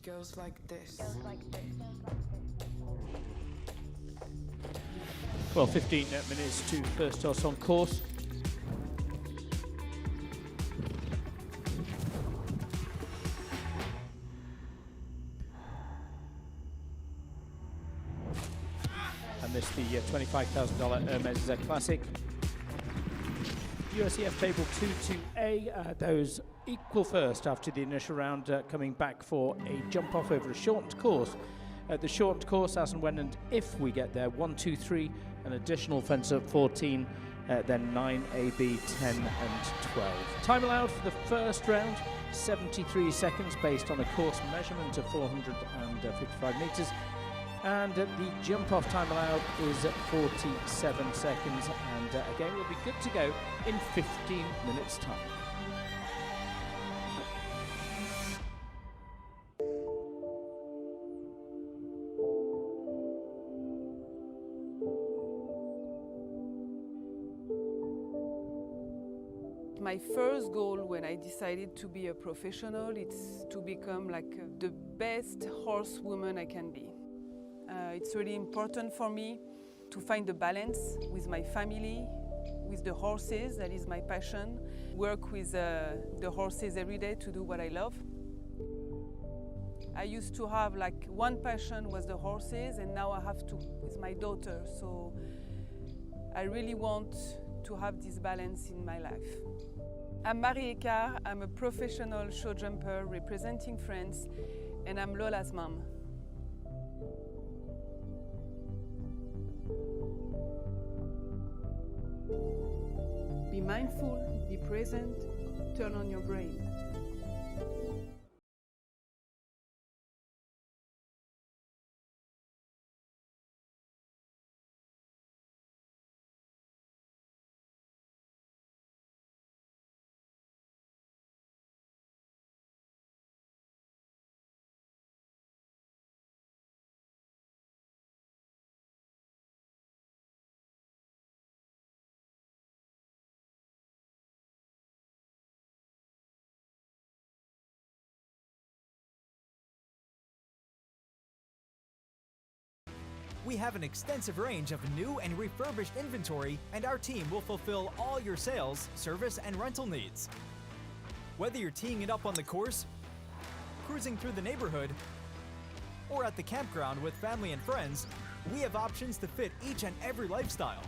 Goes like this. Well, 15 minutes to first toss on course. And this the $25,000 Hermes Classic. USEF table 2-2A, those equal first after the initial round, coming back for a jump off over a shortened course. The shortened course, as and when and if we get there, 1, 2, 3, an additional fence up 14, then 9, AB, 10 and 12. Time allowed for the first round, 73 seconds based on a course measurement of 455 metres. And the jump-off time allowed is 47 seconds, and again we'll be good to go in 15 minutes time. My first goal when I decided to be a professional is to become like the best horsewoman I can be. It's really important for me to find a balance with my family, with the horses, that is my passion. Work with the horses every day to do what I love. I used to have like one passion was the horses, and now I have two with my daughter. So I really want to have this balance in my life. I'm Marie Ecart, I'm a professional show jumper representing France, and I'm Lola's mom. Be mindful, be present, turn on your brain. We have an extensive range of new and refurbished inventory, and our team will fulfill all your sales, service, and rental needs. Whether you're teeing it up on the course, cruising through the neighborhood, or at the campground with family and friends, we have options to fit each and every lifestyle.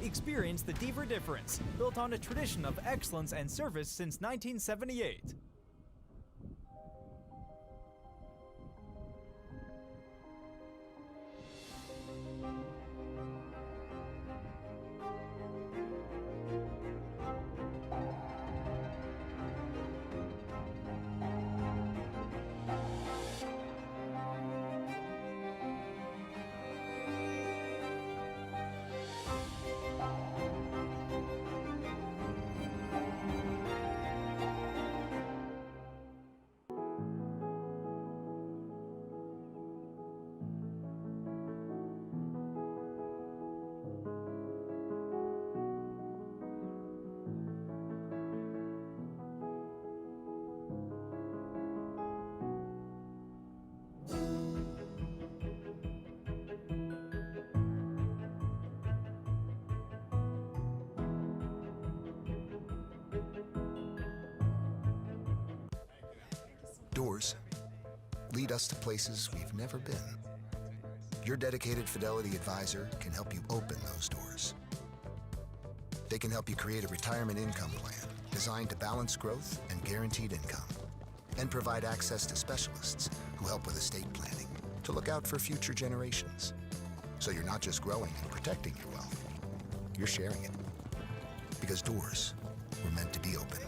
Experience the Deaver difference, built on a tradition of excellence and service since 1978. Doors lead us to places we've never been. Your dedicated Fidelity advisor can help you open those doors. They can help you create a retirement income plan designed to balance growth and guaranteed income, and provide access to specialists who help with estate planning to look out for future generations. So you're not just growing and protecting your wealth, you're sharing it. Because doors were meant to be opened.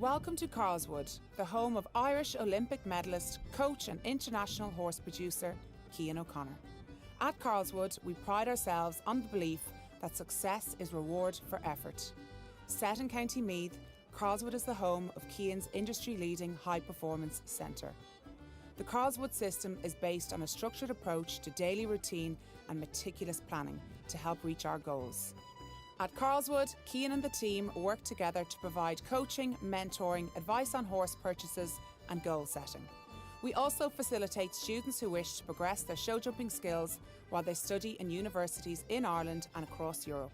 Welcome to Carlswood, the home of Irish Olympic medalist, coach and international horse producer, Cian O'Connor. At Carlswood, we pride ourselves on the belief that success is reward for effort. Set in County Meath, Carlswood is the home of Cian's industry-leading high-performance centre. The Carlswood system is based on a structured approach to daily routine and meticulous planning to help reach our goals. At Carlswood, Cian and the team work together to provide coaching, mentoring, advice on horse purchases and goal setting. We also facilitate students who wish to progress their show jumping skills while they study in universities in Ireland and across Europe.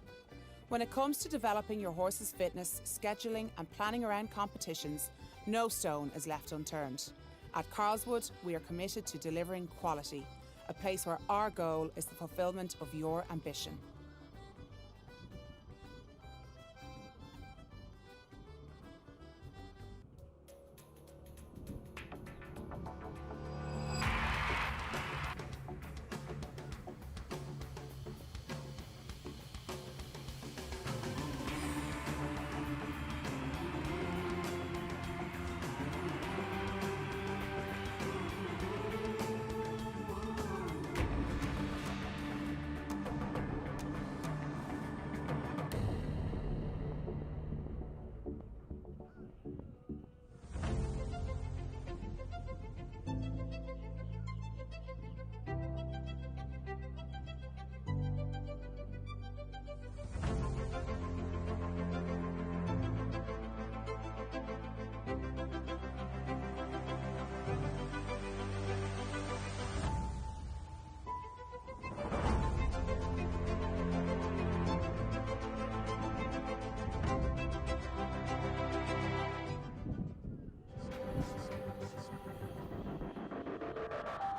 When it comes to developing your horse's fitness, scheduling and planning around competitions, no stone is left unturned. At Carlswood, we are committed to delivering quality, a place where our goal is the fulfilment of your ambition.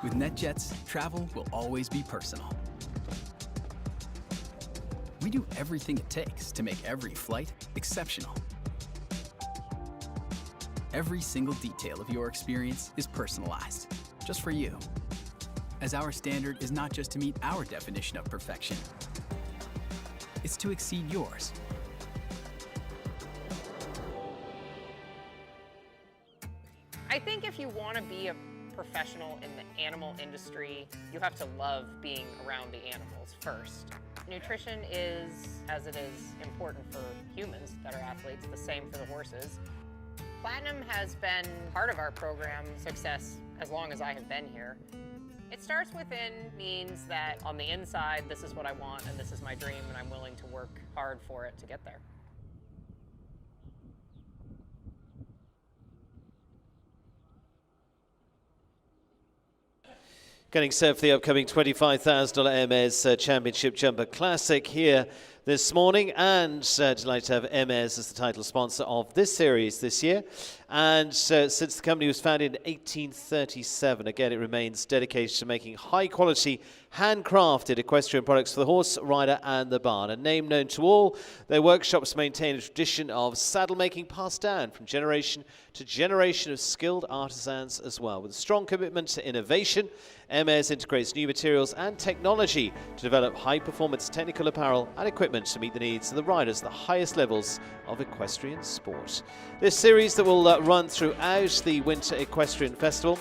With NetJets, travel will always be personal. We do everything it takes to make every flight exceptional. Every single detail of your experience is personalized, just for you. As our standard is not just to meet our definition of perfection, it's to exceed yours. I think if you want to be a professional in the animal industry, you have to love being around the animals first. Nutrition is, as it is important for humans that are athletes, the same for the horses. Platinum has been part of our program success as long as I have been here. It starts within means that on the inside, this is what I want and this is my dream and I'm willing to work hard for it to get there. Getting set for the upcoming $25,000 Hermes Championship Jumper Classic here this morning, and delighted to have Hermes as the title sponsor of this series this year. And since the company was founded in 1837, again, it remains dedicated to making high-quality, handcrafted equestrian products for the horse, rider and the barn. A name known to all, their workshops maintain a tradition of saddle making passed down from generation to generation of skilled artisans as well. With a strong commitment to innovation, Hermes integrates new materials and technology to develop high-performance technical apparel and equipment to meet the needs of the riders at the highest levels of equestrian sport. This series that will run throughout the Winter Equestrian Festival,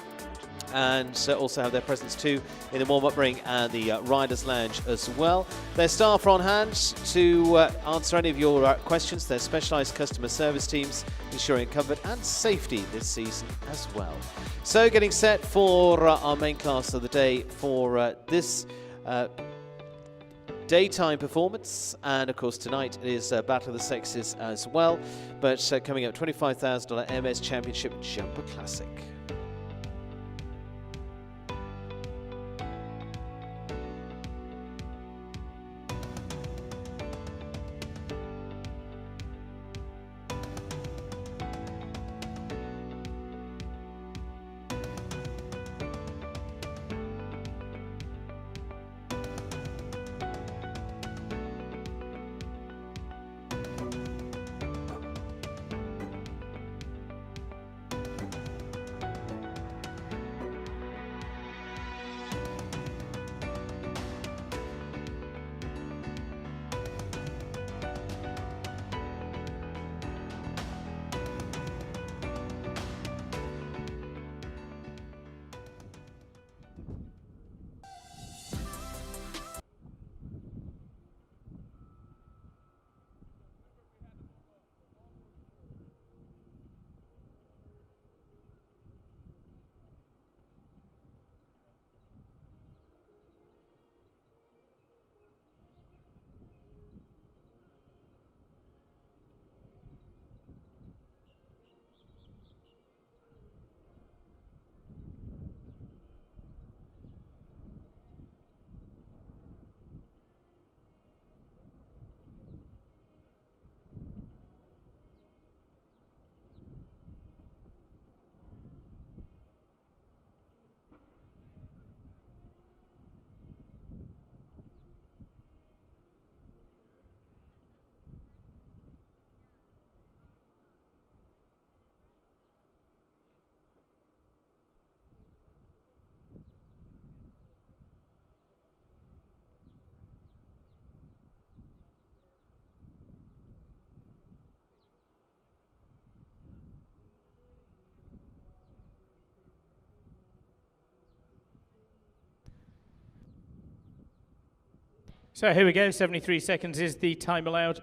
and also have their presence too in the warm-up ring and the Riders' Lounge as well. Their staff are on hand to answer any of your questions. Their specialised customer service teams ensuring comfort and safety this season as well. So getting set for our main class of the day for this daytime performance, and of course tonight it is Battle of the Sexes as well, but coming up $25,000 Hermes Championship Jumper Classic. So here we go, 73 seconds is the time allowed.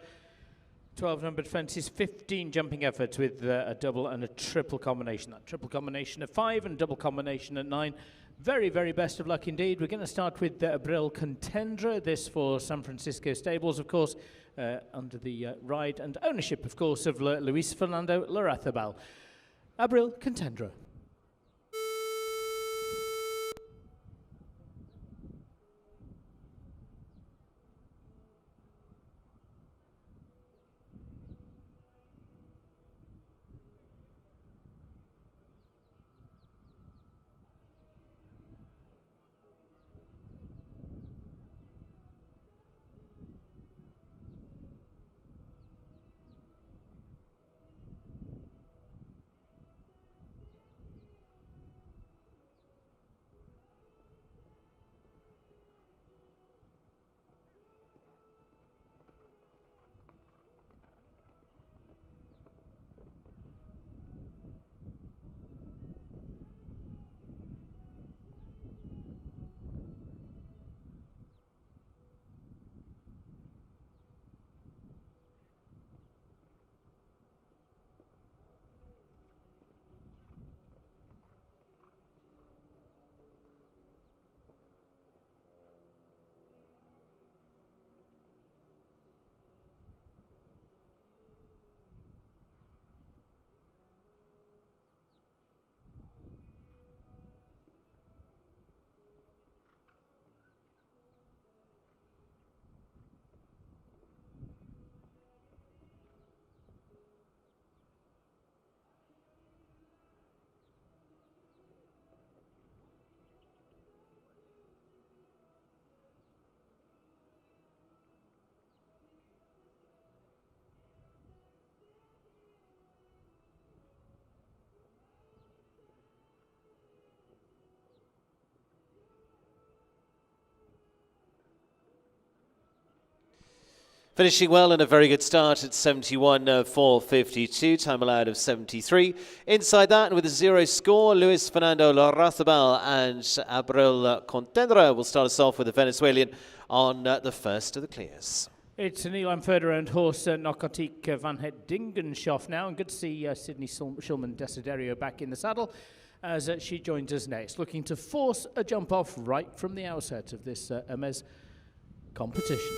12 numbered fences, 15 jumping efforts with a double and a triple combination. That triple combination at 5 and double combination at 9. Very, very best of luck indeed. We're going to start with Abril Contendra, this for San Francisco Stables, of course, under the ride and ownership, of course, of Luis Fernando Larrazabal. Abril Contendra. Finishing well and a very good start at 71.452, time allowed of 73. Inside that, with a 0 score, Luis Fernando Larrazabal and Abril Contendra will start us off with the Venezuelan on the first of the clears. It's an Elan Further-owned horse, Narcotique Van Het Dingenshoff now, and good to see Sydney Shulman Desiderio back in the saddle as she joins us next, looking to force a jump off right from the outset of this Hermes competition.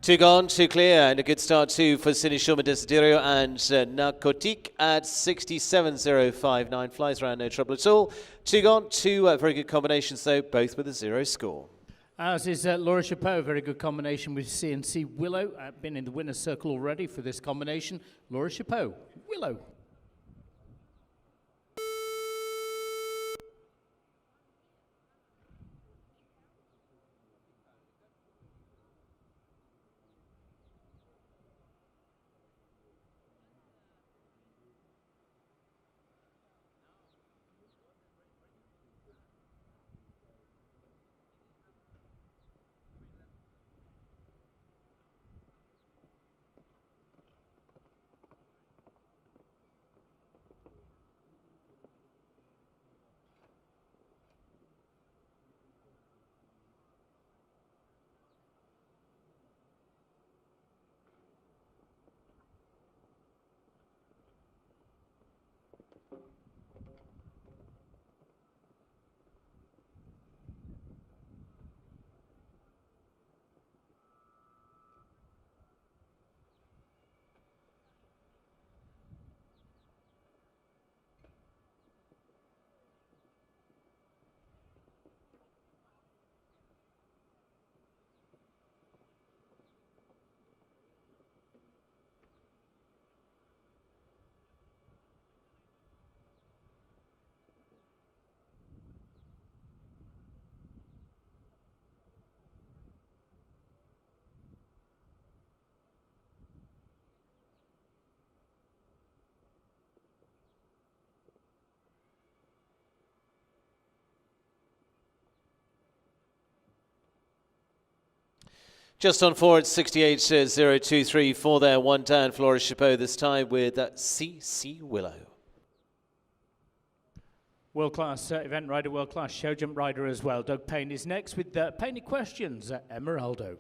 Two gone, two clear, and a good start too for Sydney Shulman Desiderio and Narcotique at 67.059. Flies around, no trouble at all. Two gone, two very good combinations though, both with a 0 score. As is Laura Chapeau, very good combination with CNC Willow. Been in the winner's circle already for this combination. Laura Chapeau, Willow. Just on forward, 68.023 for there. One down, Flora Chapeau this time with CC Willow. World-class event rider, world-class show jump rider as well. Doug Payne is next with Payne Questions at Emeraldo.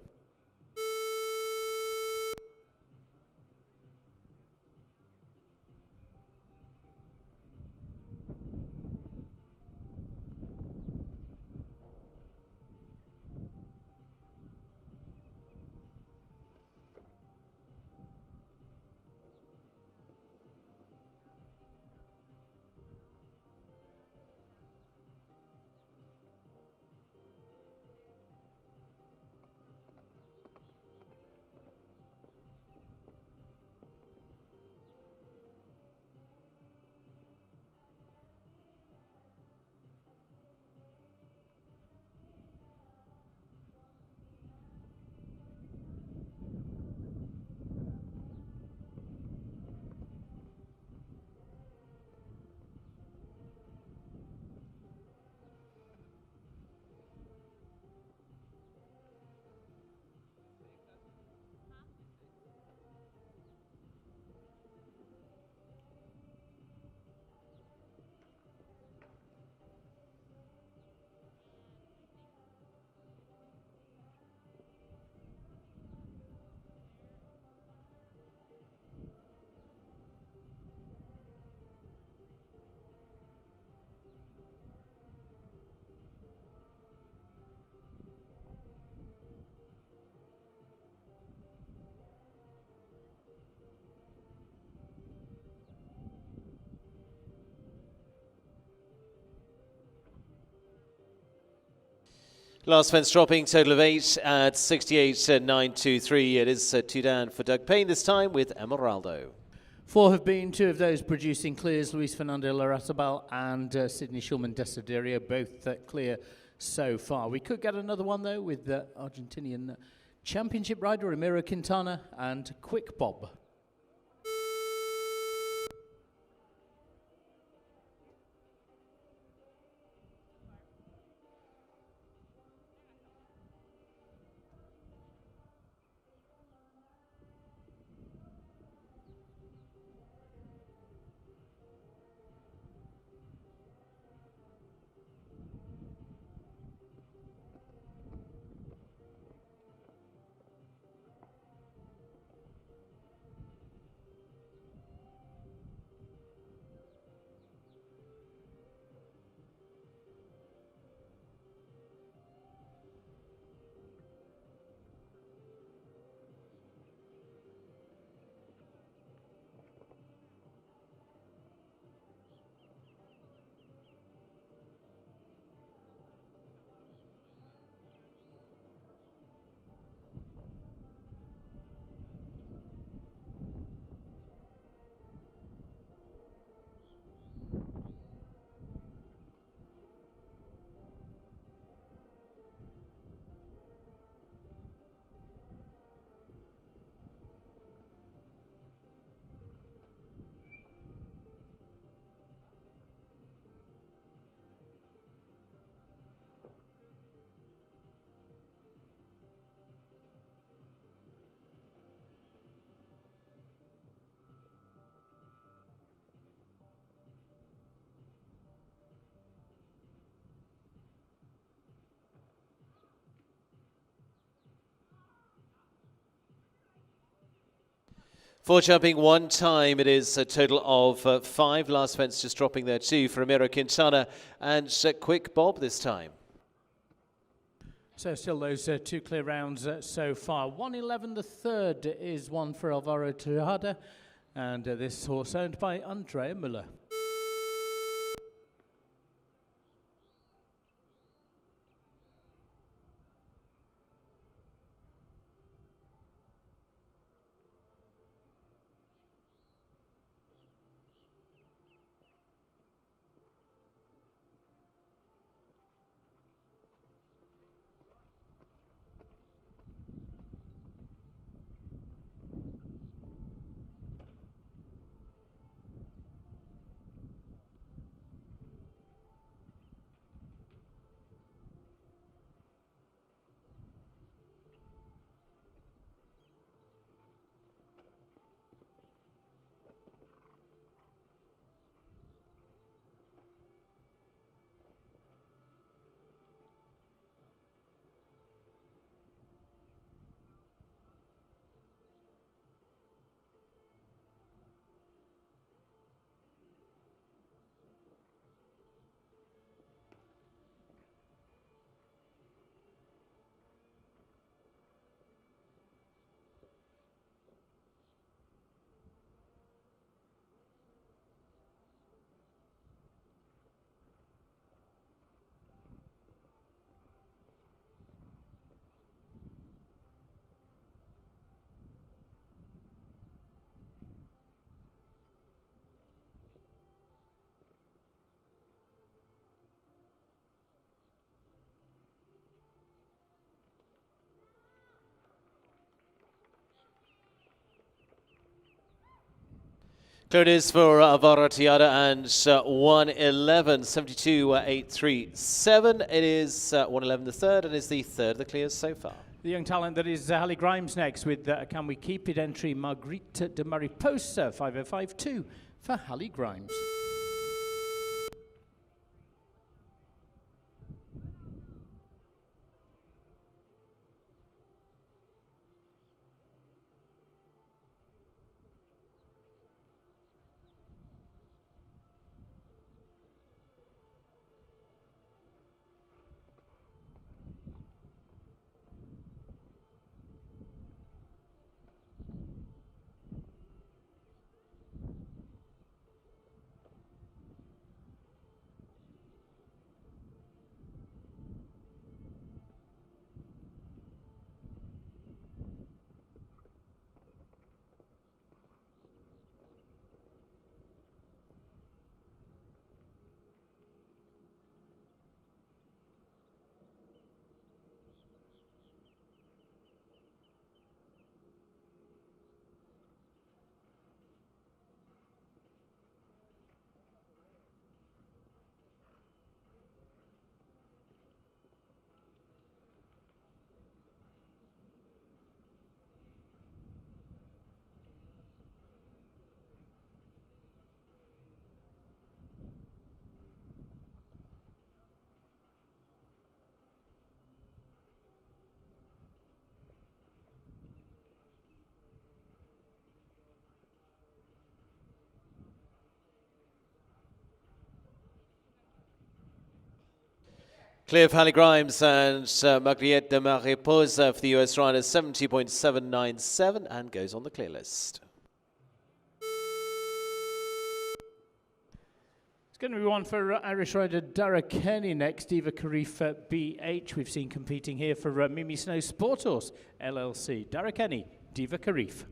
Last fence dropping, total of 8 at 68.923. It is 2 down for Doug Payne this time with Emeraldo. 4 have been 2 of those producing clears, Luis Fernando Larrazabal and Sydney Schulman Desiderio, both clear so far. We could get another one though with the Argentinian championship rider Ramiro Quintana and Quick Bob. For jumping one time, it is a total of 5. Last fence just dropping there 2 for Ramiro Quintana and Quick Bob this time. So still those 2 clear rounds so far. 111 the third is one for Alvaro Tejada, and this horse owned by Andrea Müller. Clear it is for Alvaro Tiada and 1:11.72.837. It is 1:11 the third and is the third of the clears so far. The young talent that is Hallie Grimes next with Can We Keep It entry Marguerite de Mariposa 5:05.2 for Hallie Grimes. Clear of Hallie Grimes and Marguerite de Mariposa for the US riders, 70.797 and goes on the clear list. It's going to be one for Irish rider Dara Kenny next. Diva Karif BH. We've seen competing here for Mimi Snow Sport Horse LLC. Dara Kenny, Diva Karif.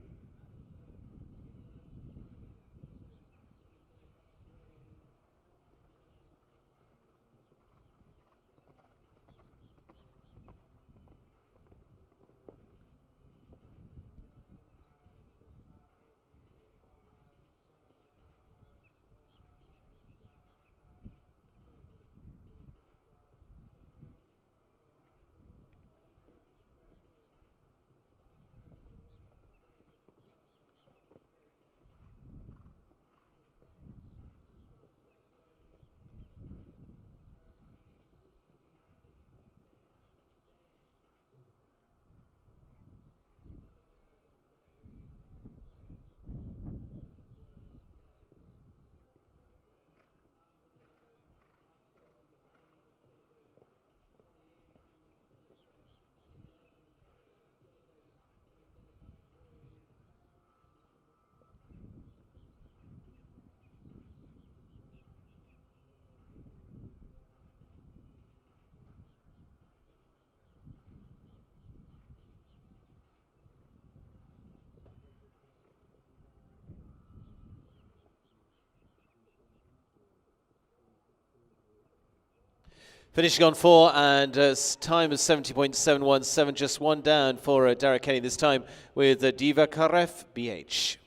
Finishing on 4 and time of 70.717, just one down for Dara Kenny this time with Diva Karif BH.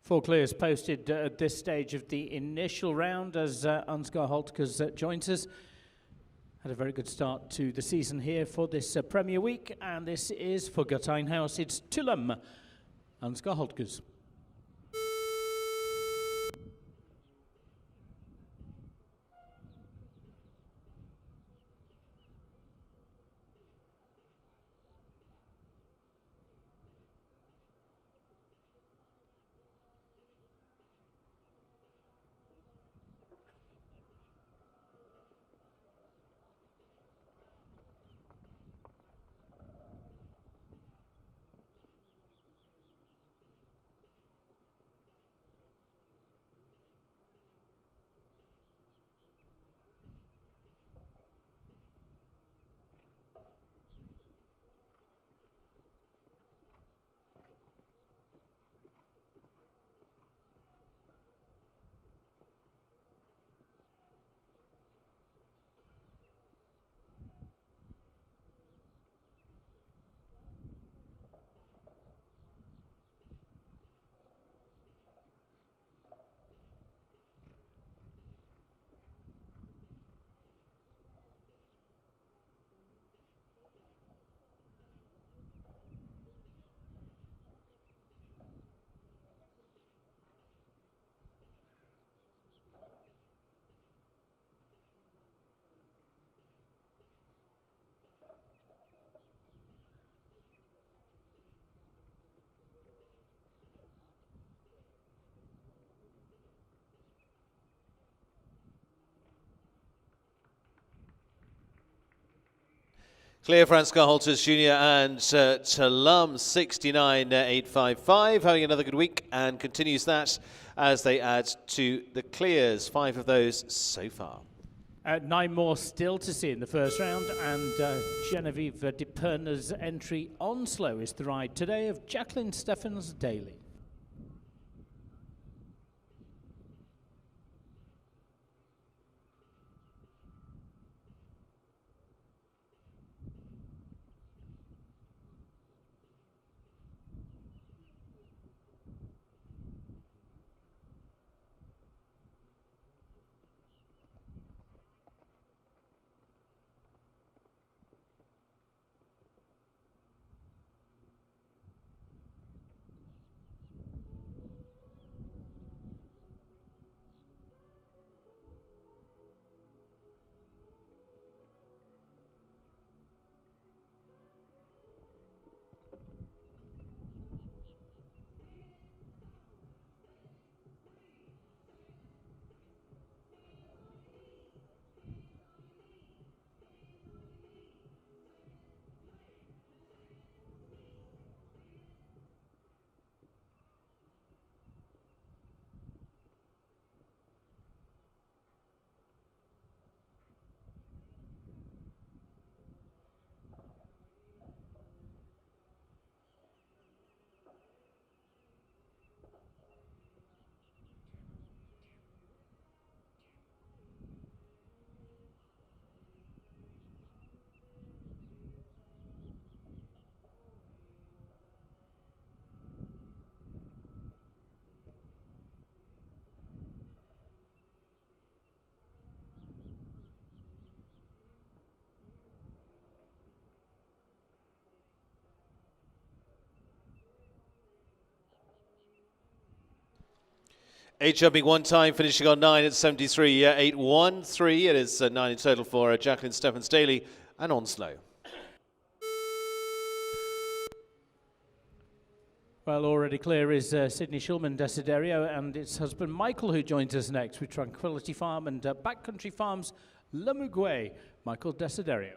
4 clears posted at this stage of the initial round as Ansgar Holtkes joins us. Had a very good start to the season here for this Premier Week, and this is for Gutine House. It's Tulum. Ansgar Holtkes. Clear Francois Holters Jr. and Talam 69.855, having another good week and continues that as they add to the clears. 5 of those so far. 9 more still to see in the first round, and Genevieve de Perna's entry on slow is the ride today of Jacqueline Stephens Daly. Eight jumping one time, finishing on 9 at 73. 8-1-3. It is 9 in total for Jacqueline Stephens Daly and Onslow. Well, already clear is Sydney Shulman Desiderio and its husband Michael, who joins us next with Tranquility Farm and Backcountry Farms Le Mugwe. Michael Desiderio.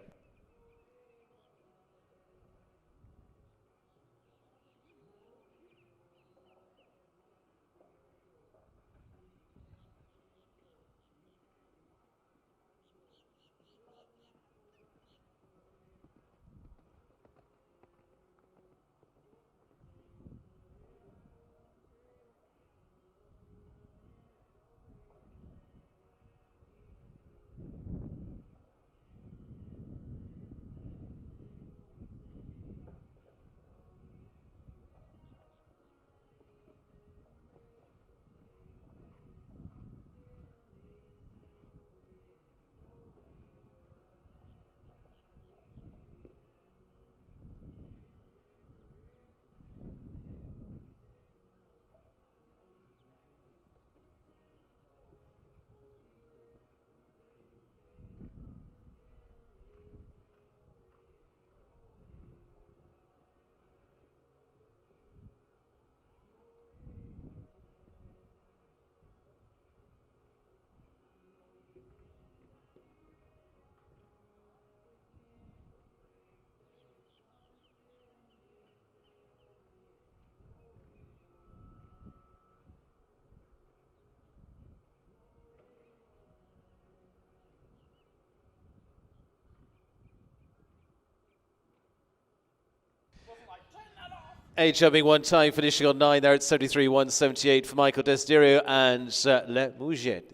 Eight jumping one time, finishing on 9 there at 73-178 for Michael Desiderio and Le Mugwe.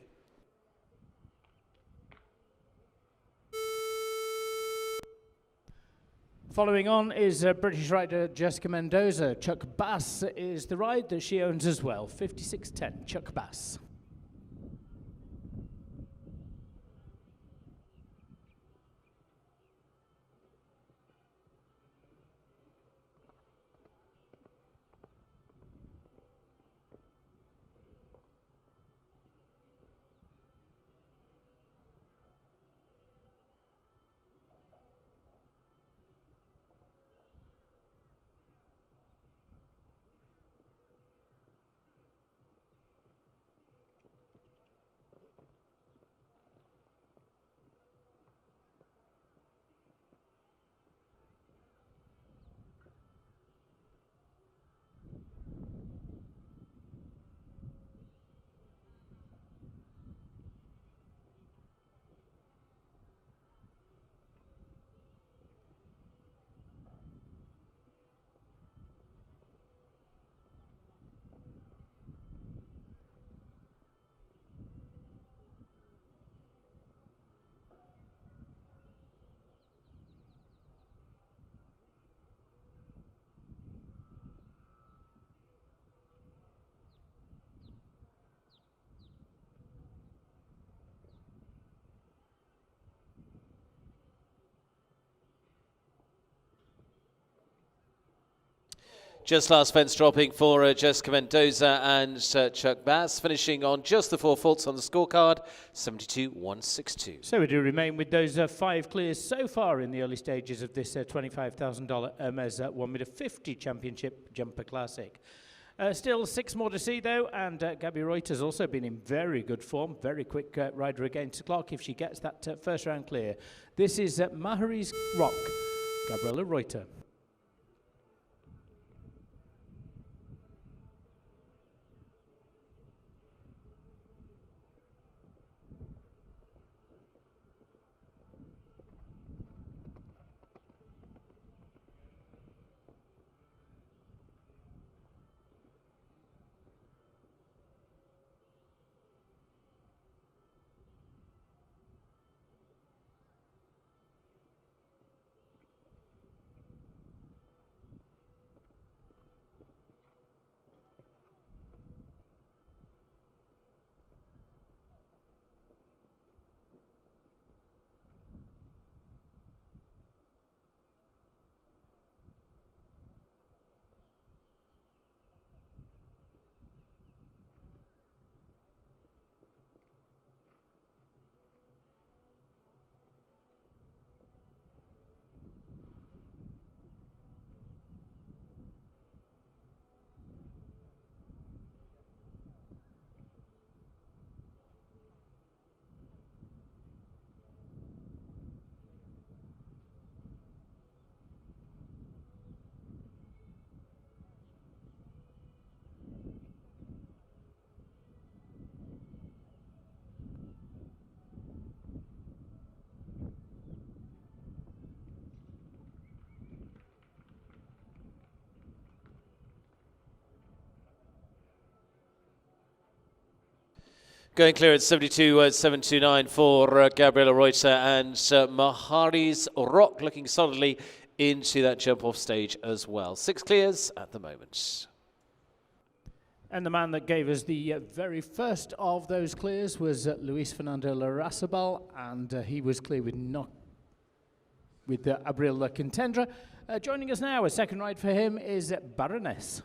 Following on is British rider Jessica Mendoza. Chuck Bass is the ride that she owns as well. 56.10, Chuck Bass. Just last fence dropping for Jessica Mendoza and Chuck Bass, finishing on just the 4 faults on the scorecard, 72.162. So we do remain with those 5 clears so far in the early stages of this $25,000 Hermes 1.50m Championship Jumper Classic. Still 6 more to see though, and Gabby Reuter's also been in very good form, very quick rider against the clock if she gets that first round clear. This is Mahari's Rock, Gabriela Reuter. Going clear at 72.729 for Gabriela Reuter, and Mahari's Rock looking solidly into that jump-off stage as well. 6 clears at the moment. And the man that gave us the very first of those clears was Luis Fernando Larrazabal, and he was clear with Abril Contendra. Joining us now, a second ride for him is Baroness.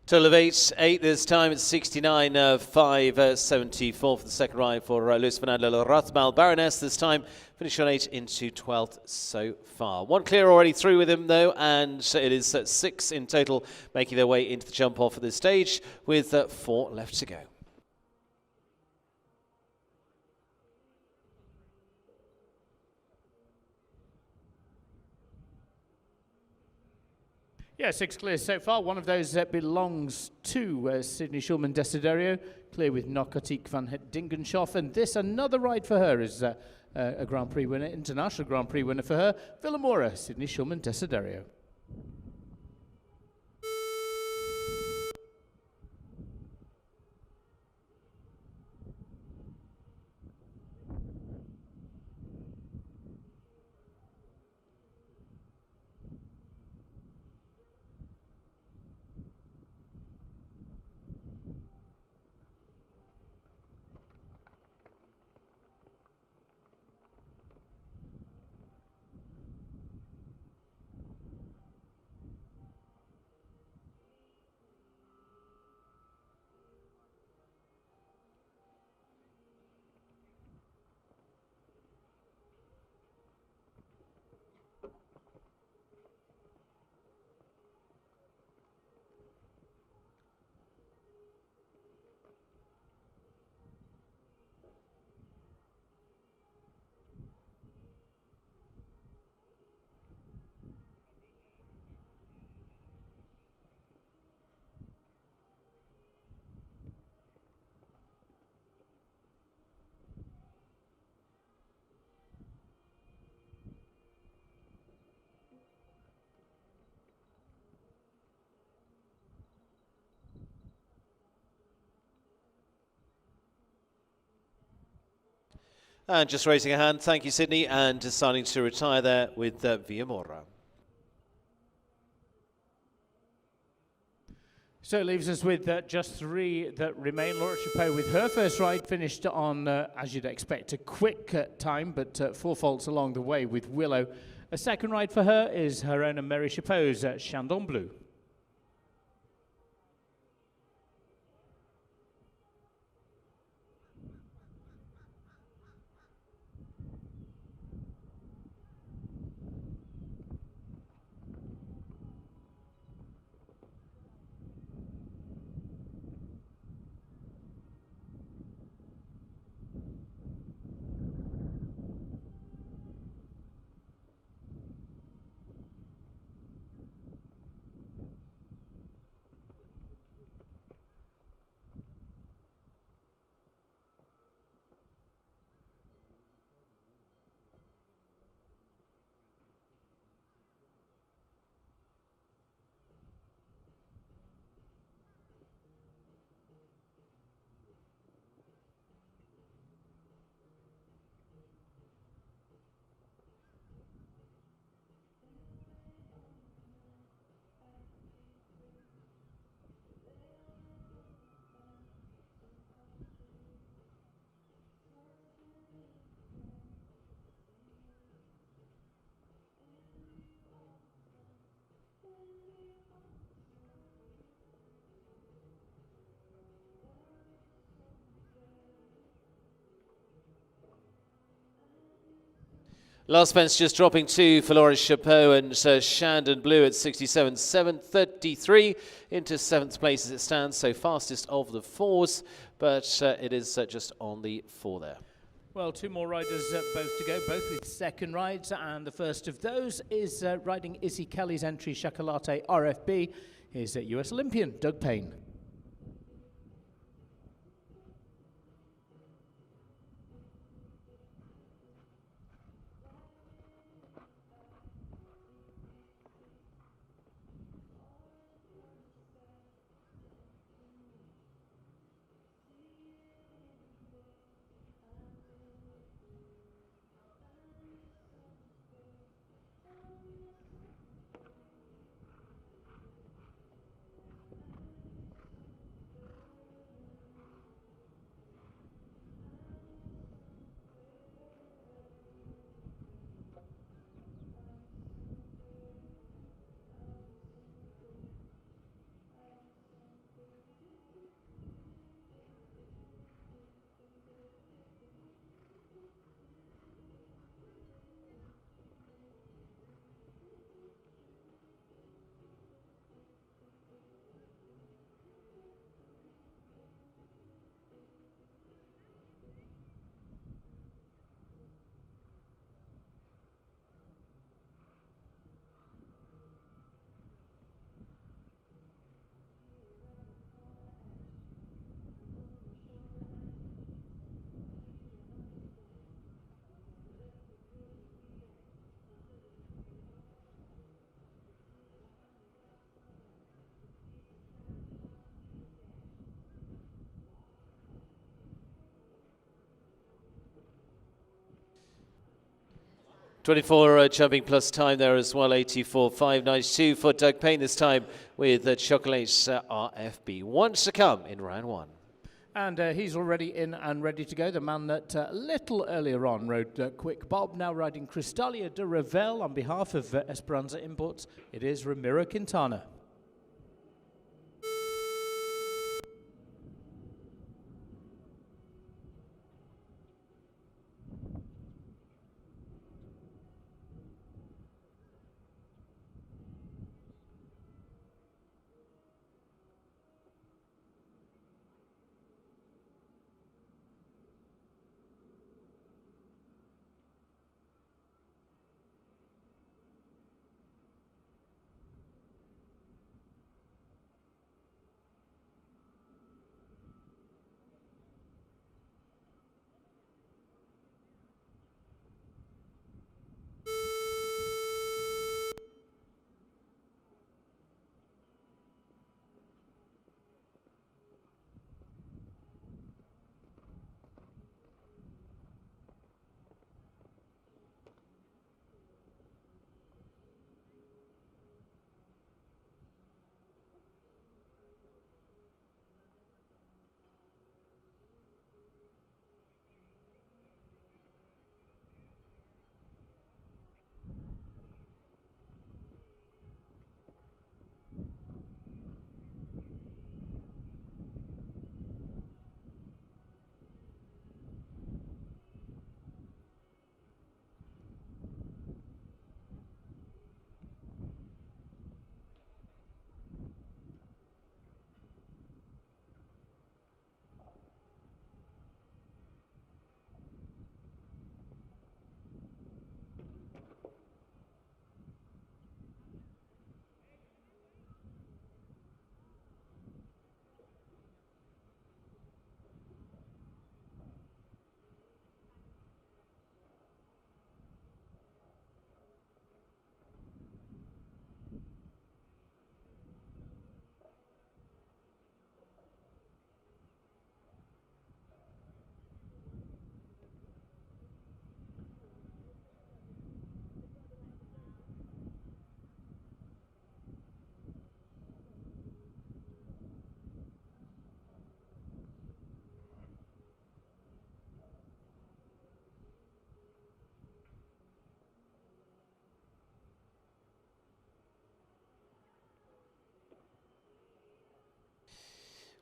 Total of 8 this time. It's 69.574 for the second ride for Luis Fernando Larrazabal. Baroness this time finished on 8 into 12th so far. 1 clear already through with him though, and it is 6 in total making their way into the jump off at this stage with 4 left to go. Yeah, 6 clears so far. One of those belongs to Sydney Schulman Desiderio, clear with Narcotique van het Dingenshoff. And this, another ride for her, is a Grand Prix winner, international Grand Prix winner for her, Villamora, Sydney Schulman Desiderio. And just raising a hand, thank you, Sydney, and deciding to retire there with Villamora. So it leaves us with just 3 that remain. Laura Chapeau with her first ride finished on, as you'd expect, a quick time, but 4 faults along the way with Willow. A second ride for her is her own and Mary Chapeau's Chandon Bleu. Last pence just dropping 2 for Laura Chapeau and Chandon Bleu at 67.733 into 7th place as it stands, so fastest of the 4s, but it is just on the 4 there. Well, 2 more riders both to go, both with second rides, and the first of those is riding Izzy Kelly's entry Chocolate RFB, is US Olympian Doug Payne. 24 jumping plus time there as well, 84.592 for Doug Payne this time with Chocolate RFB. Wants to come in round one. And he's already in and ready to go. The man that a little earlier on rode Quick Bob, now riding Cristallia de Revel on behalf of Esperanza Imports. It is Ramiro Quintana.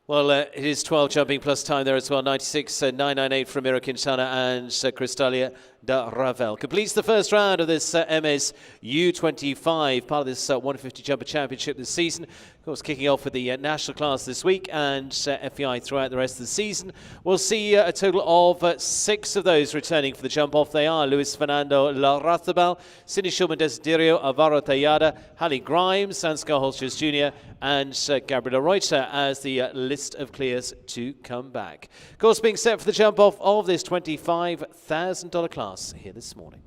Well, it is 12 jumping plus time there as well. 96.998 from Ramiro Quintana and Cristallia de Revel. Completes the first round of this Hermes U25, part of this 150 jumper championship this season. Of course, kicking off with the national class this week and FEI throughout the rest of the season. We'll see a total of 6 of those returning for the jump off. They are Luis Fernando Larrazabal, Cindy Schulman Desiderio, Alvaro Tallada, Hallie Grimes, Ansgar Holchers Jr. and Gabriela Reuter as the list of clears to come back. Of course, being set for the jump off of this $25,000 class here this morning.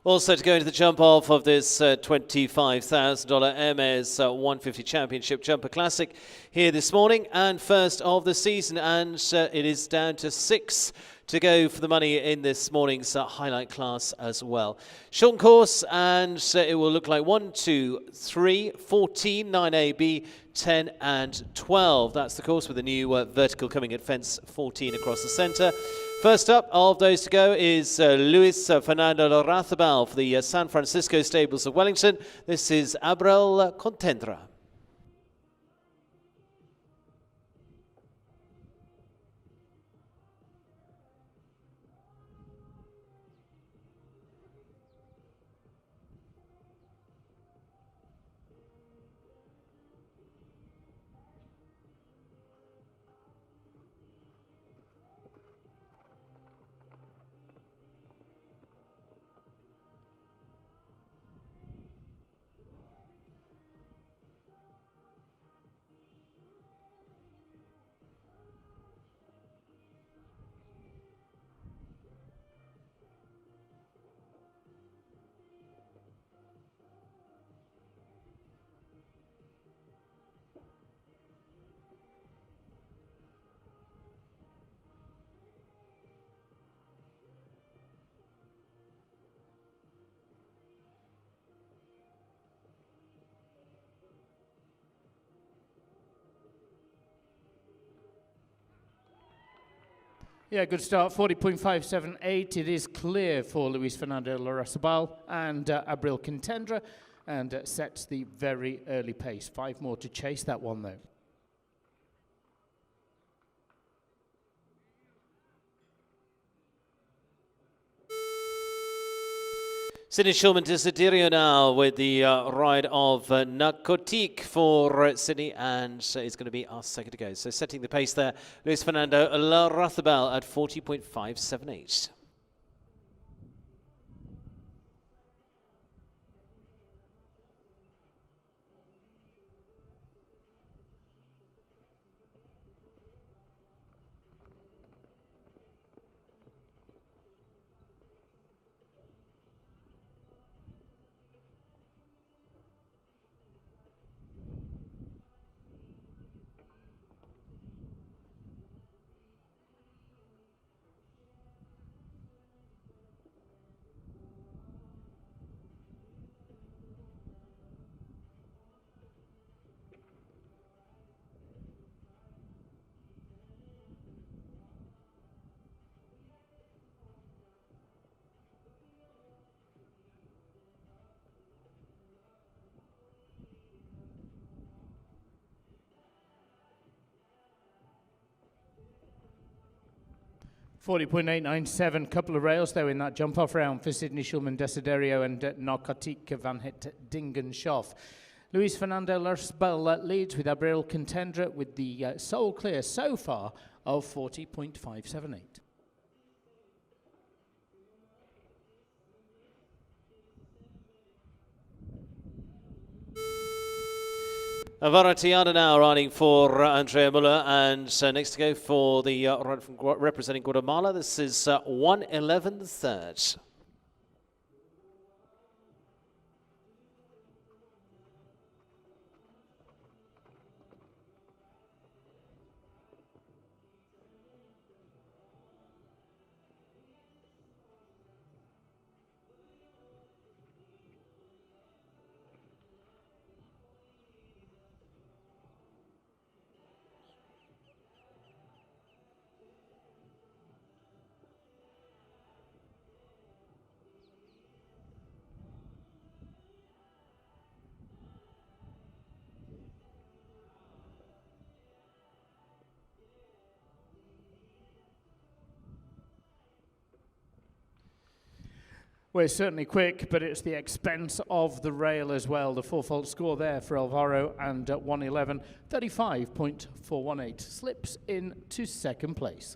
Also to go into the jump off of this $25,000 Hermes 150 Championship Jumper Classic here this morning, and first of the season, and it is down to 6 to go for the money in this morning's highlight class as well. Shortened course, and it will look like 1, 2, 3, 14, 9AB, 10 and 12. That's the course with the new vertical coming at fence 14 across the centre. First up of those to go is Luis Fernando Larrazabal for the San Francisco Stables of Wellington. This is Abril Contendra. Yeah, good start, 40.578. It is clear for Luis Fernando Larrazabal and Abril Contendra, and sets the very early pace. 5 more to chase that one, though. Sydney Schulman Desiderio now with the ride of Narcotique for Sydney, and it's going to be our second to go. So setting the pace there, Luis Fernando Larrazabal at 40.578. $40.897, couple of rails though in that jump-off round for Sydney Schulman Desiderio and Narcotique Van Het Dingenshoff. Luis Fernando Larrazabal leads with Abril Contendra with the sole clear so far of 40.578. Varatiana now riding for Andrea Muller, and next to go for the rider from representing Guatemala. This is 1:11 the third. Well, it's certainly quick, but it's the expense of the rail as well. The 4-fault score there for Alvaro, and 1:11, 35.418. Slips into second place.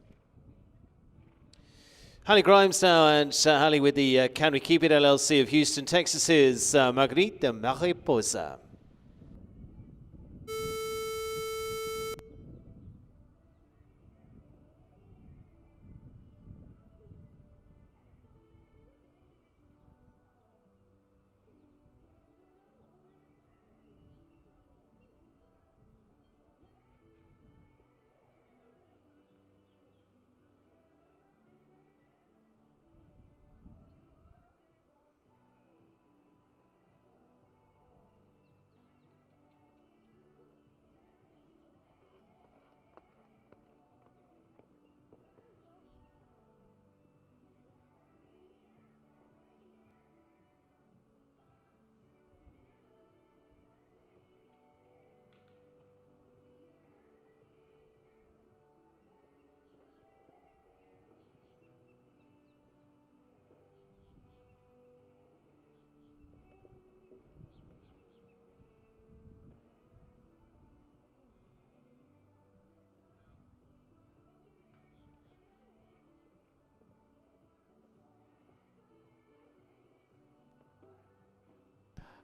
Hallie Grimes now, and Hallie with the Can We Keep It LLC of Houston, Texas is Margarita Mariposa.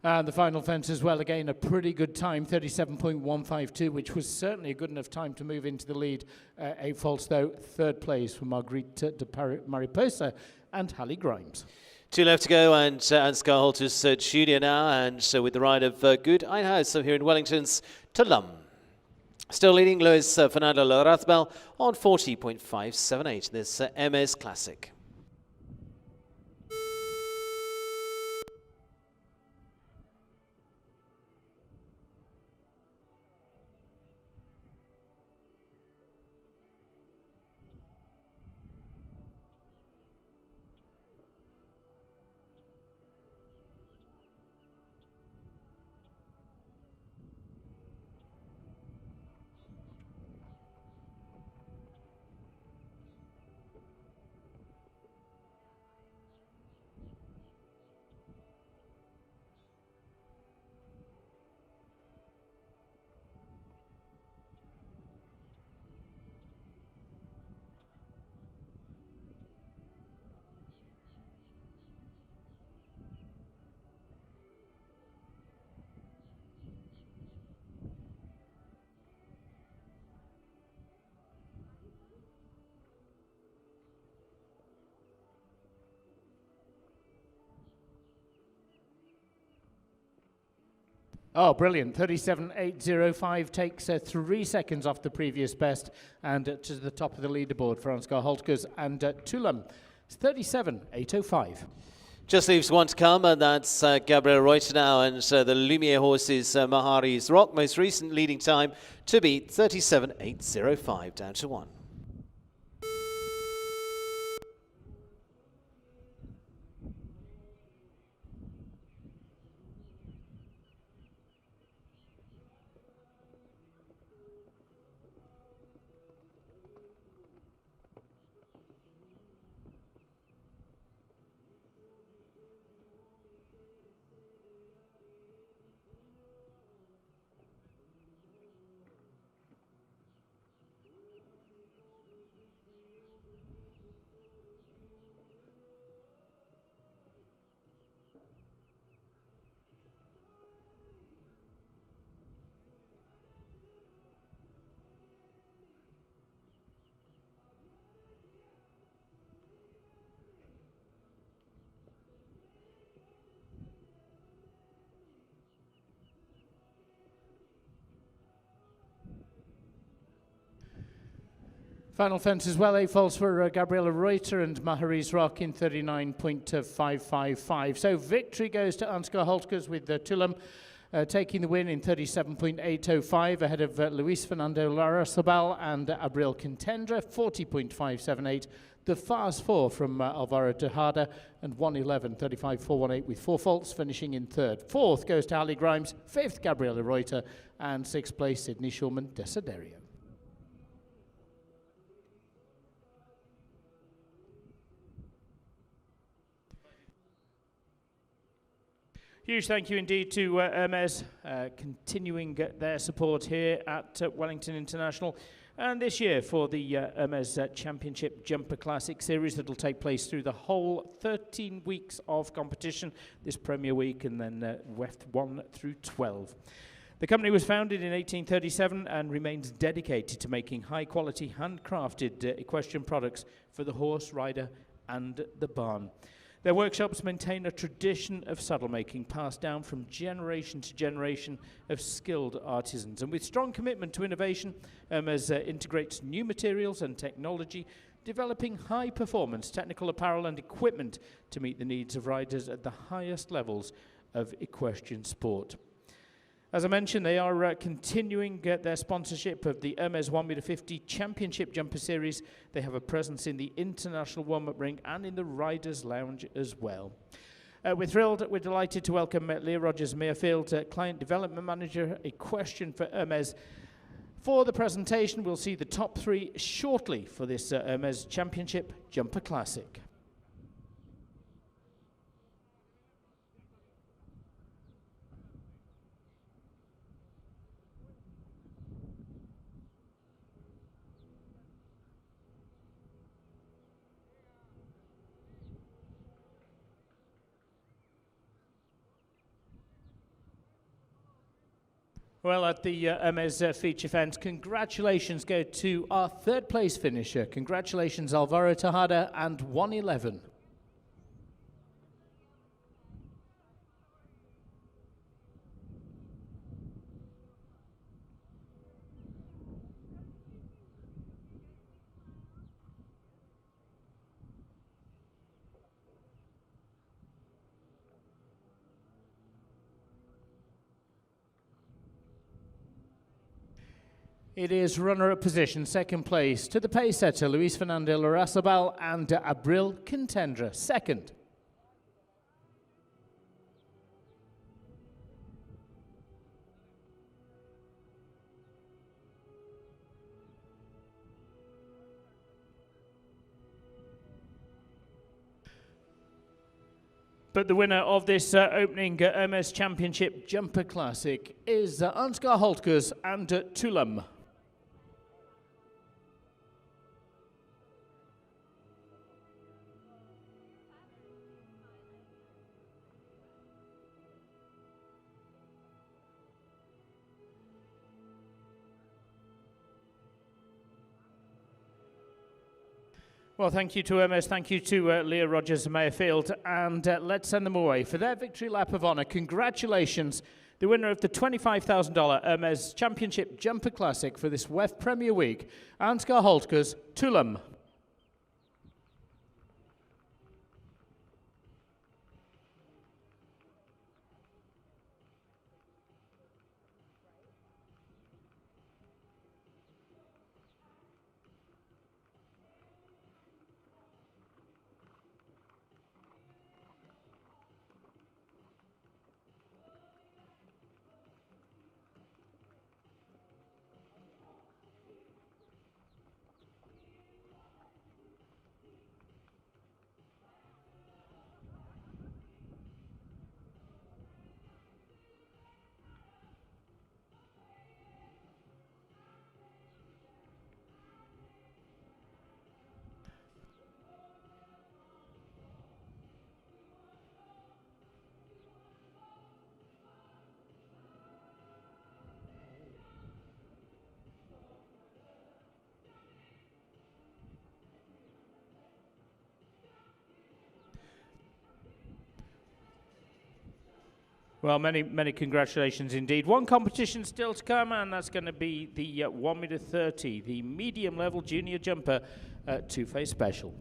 And the final fence as well, again, a pretty good time, 37.152, which was certainly a good enough time to move into the lead. 8 faults, though, third place for Marguerite de Mariposa and Hallie Grimes. 2 left to go, and Ansgar Holt is junior now, and with the ride of Good Einhaus, so here in Wellington's Tulum. Still leading Luis Fernando Larrazbel on 40.578 this Hermes Classic. Oh, brilliant. 37.805 takes 3 seconds off the previous best and to the top of the leaderboard for Ansgar Holtkes. And Tulum, 37.805. Just leaves one to come, and that's Gabriel Reuter now, and the Lumiere horses Mahari's Rock, most recent leading time to beat 37.805, down to 1. Final fence as well, 8 faults for Gabriela Reuter and Mahari's Rock in 39.555. So victory goes to Ansgar Holtkes with Tulum taking the win in 37.805 ahead of Luis Fernando Larrazabal and Abril Contendra, 40.578. The Fast Four from Alvaro Tejada and 1:11.35.418 with 4 faults, finishing in third. Fourth goes to Hallie Grimes, fifth Gabriela Reuter, and sixth place Sydney Shulman Desiderio. Huge thank you indeed to Hermes, continuing their support here at Wellington International. And this year for the Hermes Championship Jumper Classic Series that will take place through the whole 13 weeks of competition, this Premier Week, and then week 1 through 12. The company was founded in 1837 and remains dedicated to making high-quality, handcrafted equestrian products for the horse, rider, and the barn. Their workshops maintain a tradition of saddle making passed down from generation to generation of skilled artisans. And with strong commitment to innovation, Hermes integrates new materials and technology, developing high-performance technical apparel and equipment to meet the needs of riders at the highest levels of equestrian sport. As I mentioned, they are continuing their sponsorship of the Hermes 1.50m Championship Jumper Series. They have a presence in the International Warm-Up Ring and in the Riders' Lounge as well. We're thrilled, we're delighted to welcome Leah Rogers-Merefield, Client Development Manager, a question for Hermes. For the presentation, we'll see the top 3 shortly for this Hermes Championship Jumper Classic. Well, at the Hermes feature event, congratulations go to our third place finisher. Congratulations, Alvaro Tejada and 111. It is runner-up position, second place, to the pace setter, Luis Fernando Larrazabal and Abril Contendra, second. But the winner of this opening Hermes Championship Jumper Classic is Ansgar Holtkes and Tulum. Well, thank you to Hermes, thank you to Leah Rogers and Mayerfield, and let's send them away for their victory lap of honour. Congratulations, the winner of the $25,000 Hermes Championship Jumper Classic for this WEF Premier Week, Ansgar Holtkes, Tulum. Well, many congratulations indeed. One competition still to come, and that's going to be the 1 meter 30, the medium level junior jumper 2-phase special.